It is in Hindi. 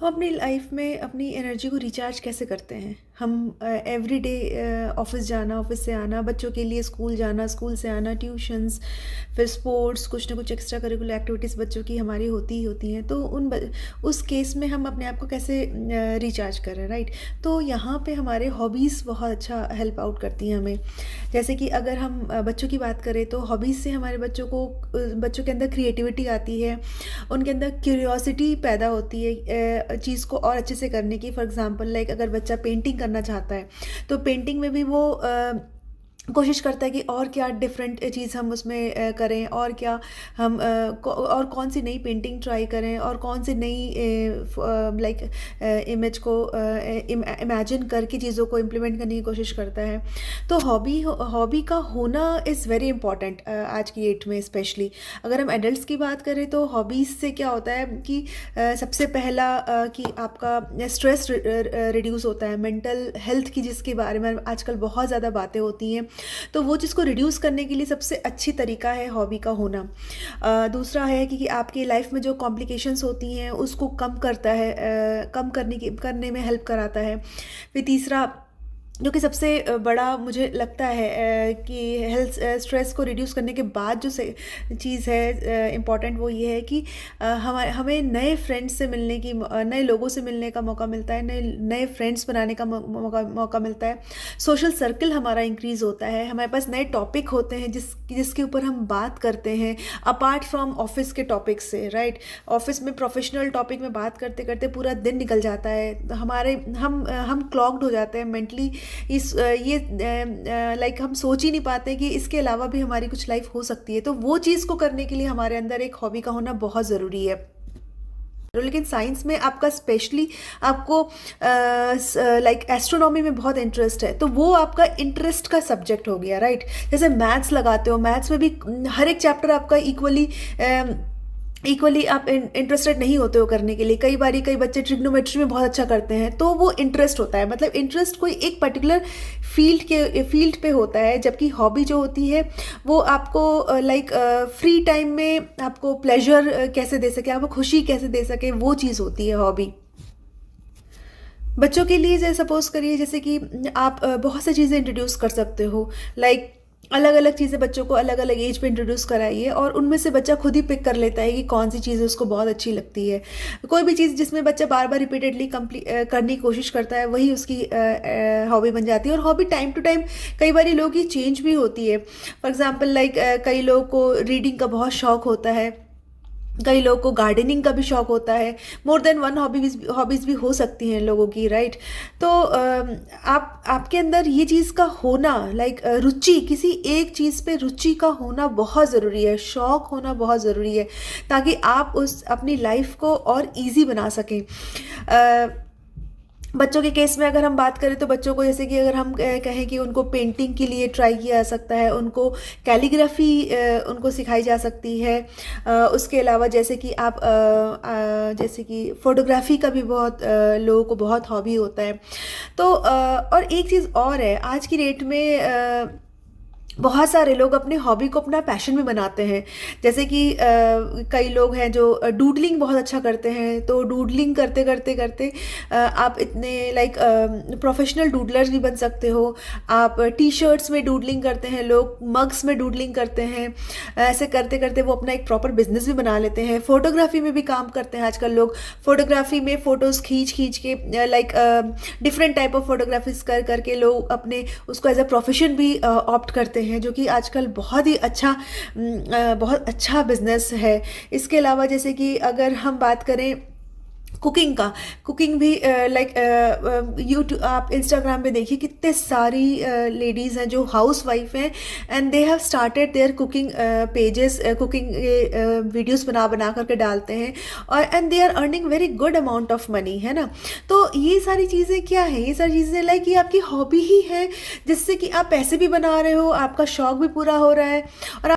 हम अपनी लाइफ में अपनी एनर्जी को रिचार्ज कैसे करते हैं? हम एवरीडे ऑफिस जाना, ऑफिस से आना, बच्चों के लिए स्कूल जाना, स्कूल से आना, ट्यूशंस, फिर स्पोर्ट्स, कुछ ना कुछ एक्स्ट्रा करिकुलर एक्टिविटीज़ बच्चों की हमारी होती ही होती हैं। तो उस केस में हम अपने आप को कैसे रिचार्ज कर रहे हैं, राइट? तो यहाँ पे हमारे हॉबीज़ बहुत अच्छा हेल्प आउट करती हैं हमें। जैसे कि अगर हम बच्चों की बात करें तो हॉबीज़ से हमारे बच्चों के अंदर क्रिएटिविटी आती है, उनके अंदर क्यूरियोसिटी पैदा होती है चीज़ को और अच्छे से करने की। फॉर एग्जांपल लाइक अगर बच्चा पेंटिंग करना चाहता है तो पेंटिंग में भी वो कोशिश करता है कि और क्या डिफरेंट चीज़ हम उसमें करें, और क्या हम और कौन सी नई पेंटिंग ट्राई करें, और कौन सी नई लाइक इमेज को इमेजिन करके चीज़ों को इम्प्लीमेंट करने की कोशिश करता है। तो हॉबी का होना इज़ वेरी इंपॉर्टेंट आज की डेट में स्पेशली। अगर हम एडल्ट्स की बात करें तो हॉबीज़ से क्या होता है कि सबसे पहला कि आपका स्ट्रेस रिड्यूस होता है, मेंटल हेल्थ की जिसके बारे में आजकल बहुत ज़्यादा बातें होती हैं। तो वो चीज़ को रिड्यूस करने के लिए सबसे अच्छी तरीका है हॉबी का होना। दूसरा है कि आपकी लाइफ में जो कॉम्प्लिकेशंस होती हैं उसको कम करता है, कम करने में हेल्प कराता है। फिर तीसरा जो कि सबसे बड़ा मुझे लगता है कि हेल्थ स्ट्रेस को रिड्यूस करने के बाद जो से चीज़ है इम्पॉर्टेंट, वो ये है कि हमें नए फ्रेंड्स से मिलने की, नए लोगों से मिलने का मौका मिलता है, नए नए फ्रेंड्स बनाने का मौका मिलता है। सोशल सर्कल हमारा इंक्रीज़ होता है, हमारे पास नए टॉपिक होते हैं जिसके ऊपर हम बात करते हैं अपार्ट फ्रॉम ऑफिस के टॉपिक से, राइट? ऑफिस में प्रोफेशनल टॉपिक में बात करते करते पूरा दिन निकल जाता है, हम क्लॉग्ड हो जाते हैं मेंटली। लाइक हम सोच ही नहीं पाते कि इसके अलावा भी हमारी कुछ लाइफ हो सकती है। तो वो चीज़ को करने के लिए हमारे अंदर एक हॉबी का होना बहुत ज़रूरी है। लेकिन साइंस में आपका स्पेशली आपको लाइक एस्ट्रोनॉमी में बहुत इंटरेस्ट है, तो वो आपका इंटरेस्ट का सब्जेक्ट हो गया, राइट? जैसे मैथ्स लगाते हो, मैथ्स में भी हर एक चैप्टर आपका इक्वली आप इंटरेस्टेड नहीं होते हो करने के लिए। कई बच्चे ट्रिग्नोमेट्री में बहुत अच्छा करते हैं, तो वो इंटरेस्ट होता है, मतलब इंटरेस्ट कोई एक पर्टिकुलर फील्ड पे होता है। जबकि हॉबी जो होती है वो आपको लाइक फ्री टाइम में आपको प्लेजर कैसे दे सके, आपको खुशी कैसे दे सके, वो चीज़ होती है हॉबी। बच्चों के लिए जैसे सपोज करिए, जैसे कि आप बहुत सी चीज़ें इंट्रोड्यूस कर सकते हो, लाइक अलग अलग चीज़ें बच्चों को अलग अलग एज पे इंट्रोड्यूस कराइए, और उनमें से बच्चा खुद ही पिक कर लेता है कि कौन सी चीज़ उसको बहुत अच्छी लगती है। कोई भी चीज़ जिसमें बच्चा बार बार रिपीटेडली करने की कोशिश करता है, वही उसकी हॉबी बन जाती है। और हॉबी टाइम टू टाइम कई बार लोगों की चेंज भी होती है। फॉर एग्जाम्पल लाइक कई लोगों को रीडिंग का बहुत शौक होता है, कई लोगों को गार्डनिंग का भी शौक होता है। मोर देन वन हॉबीज़ भी हो सकती हैं लोगों की, राइट? तो आपके अंदर ये चीज़ का होना, लाइक रुचि, किसी एक चीज़ पे रुचि का होना बहुत ज़रूरी है, शौक होना बहुत ज़रूरी है, ताकि आप उस अपनी लाइफ को और इजी बना सकें। बच्चों के केस में अगर हम बात करें तो बच्चों को, जैसे कि अगर हम कहें कि उनको पेंटिंग के लिए ट्राई किया जा सकता है, उनको कैलीग्राफी उनको सिखाई जा सकती है। उसके अलावा जैसे कि जैसे कि फ़ोटोग्राफी का भी बहुत लोगों को बहुत हॉबी होता है। तो और एक चीज़ और है, आज की डेट में बहुत सारे लोग अपने हॉबी को अपना पैशन भी बनाते हैं। जैसे कि कई लोग हैं जो डूडलिंग बहुत अच्छा करते हैं, तो डूडलिंग करते करते करते आप इतने लाइक प्रोफेशनल डूडलर्स भी बन सकते हो। आप टी शर्ट्स में डूडलिंग करते हैं, लोग मग्स में डूडलिंग करते हैं। ऐसे करते करते वो अपना एक प्रॉपर बिजनेस भी बना लेते हैं। फोटोग्राफी में भी काम करते हैं आजकल लोग, फोटोग्राफी में फ़ोटोज़ खींच के like different type of photographies करके लोग अपने उसको एज अ प्रोफेशन भी ऑप्ट करते हैं, जो कि आजकल बहुत अच्छा बिजनेस है। इसके अलावा जैसे कि अगर हम बात करें कुकिंग भी लाइक यूट्यूब, आप इंस्टाग्राम पे देखिए कितने सारी लेडीज़ हैं जो हाउस वाइफ हैं, and they have started their cooking pages, cooking videos बना करके डालते हैं, और and they are earning very good amount of money, है ना? तो ये सारी चीज़ें क्या है, ये सारी चीज़ें लाइक ये आपकी हॉबी ही है, जिससे कि आप पैसे भी बना रहे हो, आपका शौक भी पूरा हो रहा है, और